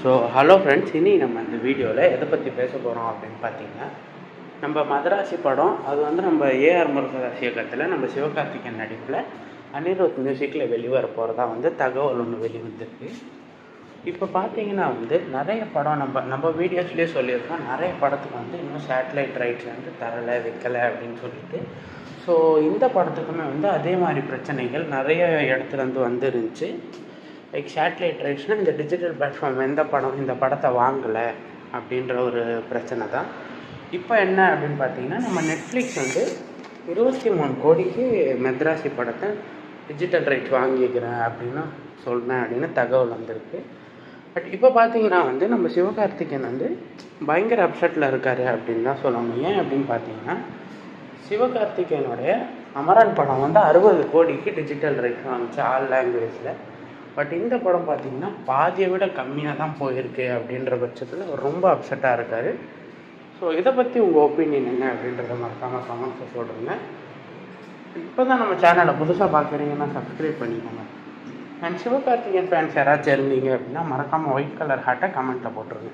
So hello friends, இனி நம்ம இந்த வீடியோவில் எதை பற்றி பேச போகிறோம் அப்படின்னு பார்த்தீங்கன்னா, நம்ம மதராசி படம் அது வந்து நம்ம ஏஆர் முருகதாஸ் இயக்கத்தில் நம்ம சிவகார்த்திகேயன் நடிப்பில் அனிருத் மியூசிக்கில் வெளிவர போகிறதா வந்து தகவல் ஒன்று வெளிவந்திருக்கு. இப்போ பார்த்தீங்கன்னா வந்து நிறைய படம் நம்ம வீடியோஸ்லேயே சொல்லியிருக்கோம், நிறைய படத்துக்கு வந்து இன்னும் சேட்டலைட் ரைட்ஸ் வந்து தரலை வைக்கலை அப்படின்னு சொல்லிட்டு. ஸோ இந்த படத்துக்குமே வந்து அதே மாதிரி பிரச்சனைகள் நிறைய இடத்துலேருந்து வந்துருந்துச்சு. லைக் சேட்டலைட் ரைட்ஸ்னால் இந்த டிஜிட்டல் பிளாட்ஃபார்ம் இந்த படத்தை வாங்கலை அப்படின்ற ஒரு பிரச்சனை தான். இப்போ என்ன அப்படின்னு பார்த்தீங்கன்னா, நம்ம நெட்ஃப்ளிக்ஸ் வந்து 23 கோடிக்கு மெத்ராசி படத்தை டிஜிட்டல் ரைட்ஸ் வாங்கிக்கிறேன் அப்படின்னு சொல்கிறேன் அப்படின்னு தகவல் வந்திருக்கு. பட் இப்போ பார்த்தீங்கன்னா வந்து நம்ம சிவகார்த்திகேயன் வந்து பயங்கர அப்செட்டில் இருக்கார் அப்படின்னு தான் சொல்லணும். ஏன் அப்படின்னு பார்த்தீங்கன்னா, சிவகார்த்திகேயனுடைய அமரன் படம் வந்து 60 கோடிக்கு டிஜிட்டல் ரைட்ஸ் வாங்கிச்சு ஆல் லாங்குவேஜில். பட் இந்த படம் பார்த்திங்கன்னா பாதியை விட கம்மியாக தான் போயிருக்கு அப்படின்ற பட்சத்தில் அவர் ரொம்ப அப்செட்டாக இருக்கார். ஸோ இதை பற்றி உங்கள் ஒப்பீனியன் என்ன அப்படின்றத மறக்காமல் கமெண்ட்ஸை சொல்லுங்க. இப்போ தான் நம்ம சேனலை புதுசாக பார்க்குறீங்கன்னா சப்ஸ்கிரைப் பண்ணிக்கோங்க. அண்ட் சிவகார்த்திகேயன் ஃபேன்ஸ் யாராச்சும் இருந்தீங்க அப்படின்னா மறக்காமல் ஒயிட் கலர் ஹார்ட்டை கமெண்ட்டில் போட்டுருங்க.